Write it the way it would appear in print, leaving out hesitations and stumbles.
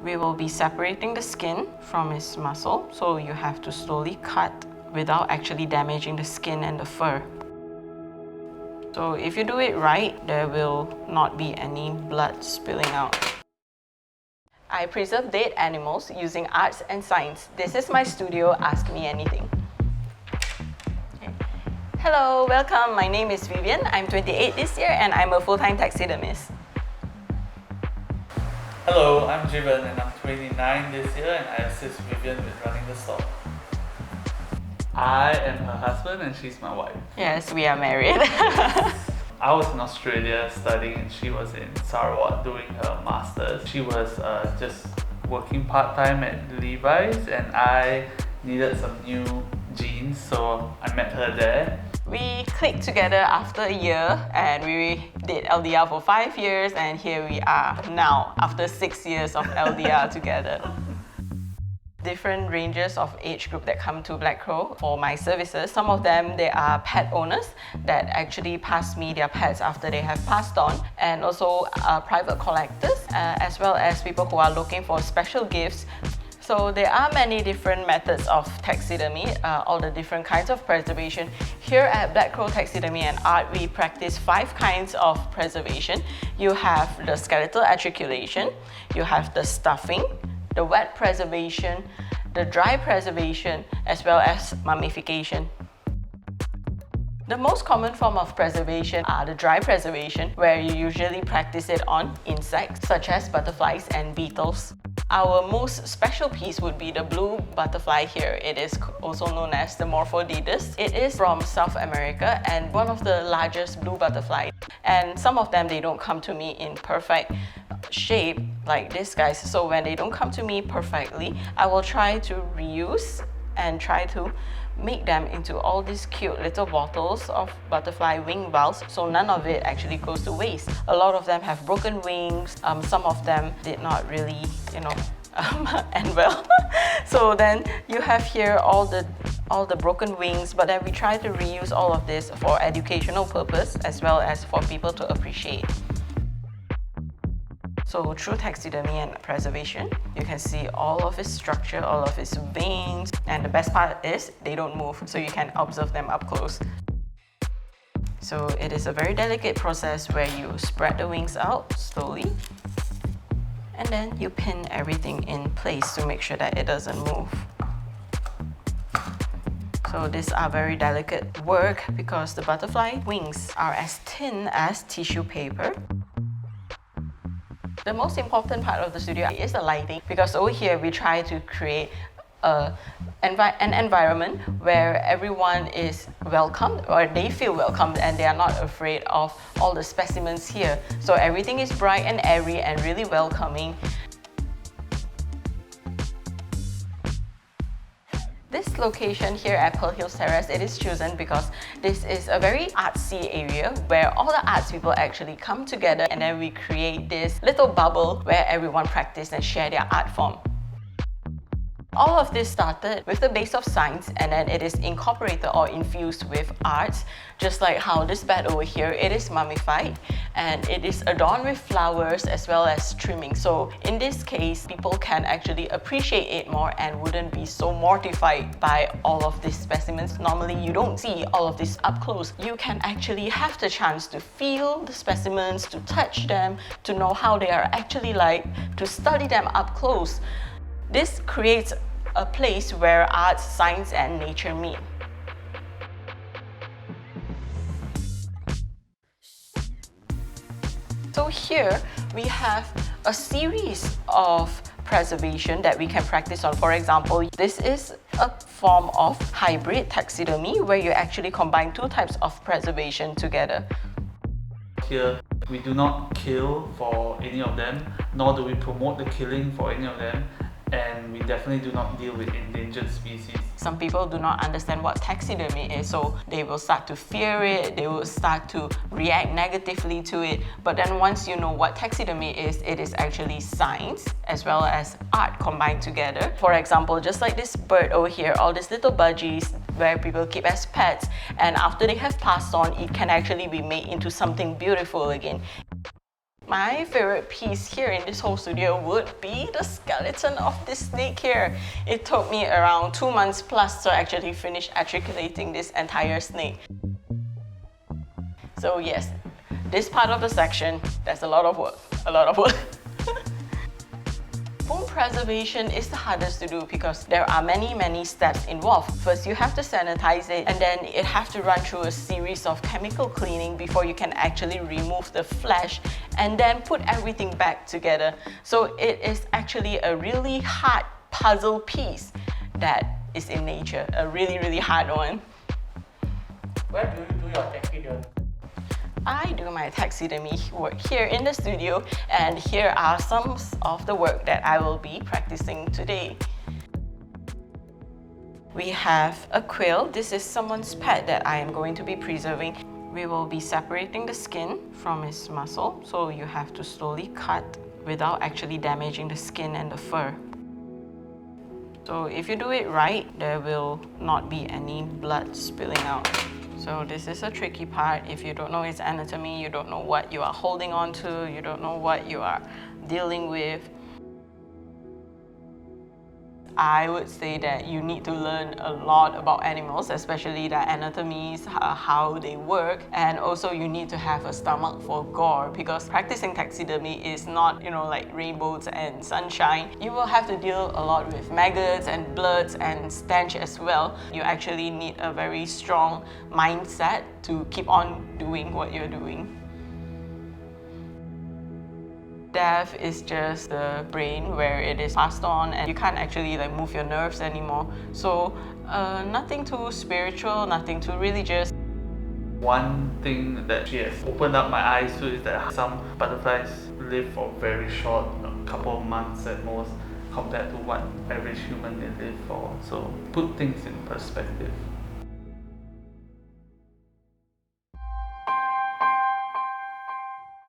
We will be separating the skin from its muscle, so you have to slowly cut without actually damaging the skin and the fur. So if you do it right, there will not be any blood spilling out. I preserve dead animals using arts and science. This is my studio, Ask Me Anything. Okay. Hello, welcome. My name is Vivian. I'm 28 this year and I'm a full-time taxidermist. Hello, I'm Jivan and I'm 29 this year and I assist Vivian with running the store. I am her husband and she's my wife. Yes, we are married. I was in Australia studying and she was in Sarawak doing her masters. She was just working part-time at Levi's and I needed some new jeans, so I met her there. We clicked together after a year and we did LDR for 5 years, and here we are now after 6 years of LDR together. Different ranges of age group that come to Black Crow for my services. Some of them, they are pet owners that actually pass me their pets after they have passed on, and also private collectors, as well as people who are looking for special gifts. So there are many different methods of taxidermy, all the different kinds of preservation. Here at Black Crow Taxidermy and Art, we practice 5 kinds of preservation. You have the skeletal articulation, you have the stuffing, the wet preservation, the dry preservation, as well as mummification. The most common form of preservation are the dry preservation, where you usually practice it on insects such as butterflies and beetles. Our most special piece would be the blue butterfly here. It is also known as the Morphodidus. It is from South America and one of the largest blue butterflies. And some of them, they don't come to me in perfect shape like this guys. So when they don't come to me perfectly, I will try to reuse and try to make them into all these cute little bottles of butterfly wing balls, so none of it actually goes to waste. A lot of them have broken wings, some of them did not really, end well. So then you have here all the broken wings, but then we try to reuse all of this for educational purpose as well as for people to appreciate. So through taxidermy and preservation, you can see all of its structure, all of its veins, and the best part is they don't move, so you can observe them up close. So it is a very delicate process where you spread the wings out slowly, and then you pin everything in place to make sure that it doesn't move. So these are very delicate work because the butterfly wings are as thin as tissue paper. The most important part of the studio is the lighting, because over here we try to create an environment where everyone is welcomed, or they feel welcomed and they are not afraid of all the specimens here. So everything is bright and airy and really welcoming. This location here at Pearl Hills Terrace, it is chosen because this is a very artsy area where all the arts people actually come together, and then we create this little bubble where everyone practice and share their art form. All of this started with the base of science, and then it is incorporated or infused with arts, just like how this bed over here, it is mummified and it is adorned with flowers as well as trimming. So in this case, people can actually appreciate it more and wouldn't be so mortified by all of these specimens. Normally, you don't see all of this up close. You can actually have the chance to feel the specimens, to touch them, to know how they are actually like, to study them up close. This creates a place where art, science, and nature meet. So here we have a series of preservation that we can practice on. For example, this is a form of hybrid taxidermy where you actually combine 2 types of preservation together. Here, we do not kill for any of them, nor do we promote the killing for any of them. And we definitely do not deal with endangered species. Some people do not understand what taxidermy is, so they will start to fear it, they will start to react negatively to it. But then once you know what taxidermy is, it is actually science as well as art combined together. For example, just like this bird over here, all these little budgies where people keep as pets, and after they have passed on, it can actually be made into something beautiful again. My favorite piece here in this whole studio would be the skeleton of this snake here. It took me around 2 months plus to actually finish articulating this entire snake. So yes, this part of the section, there's a lot of work, Bone preservation is the hardest to do because there are many steps involved. First, you have to sanitize it, and then it has to run through a series of chemical cleaning before you can actually remove the flesh and then put everything back together. So it is actually a really hard puzzle piece that is in nature, a really hard one. Where do you do your taxidermy? I do my taxidermy work here in the studio, and here are some of the work that I will be practicing today. We have a quill. This is someone's pet that I am going to be preserving. We will be separating the skin from its muscle, so you have to slowly cut without actually damaging the skin and the fur. So if you do it right, there will not be any blood spilling out. So this is a tricky part. If you don't know its anatomy, you don't know what you are holding on to, you don't know what you are dealing with, I would say that you need to learn a lot about animals, especially their anatomies, how they work, and also you need to have a stomach for gore, because practicing taxidermy is not, like rainbows and sunshine. You will have to deal a lot with maggots and bloods and stench as well. You actually need a very strong mindset to keep on doing what you're doing. Death is just the brain where it is passed on and you can't actually move your nerves anymore. So nothing too spiritual, nothing too religious. One thing that she has opened up my eyes to is that some butterflies live for very short, a couple of months at most, compared to what average human they live for. So put things in perspective.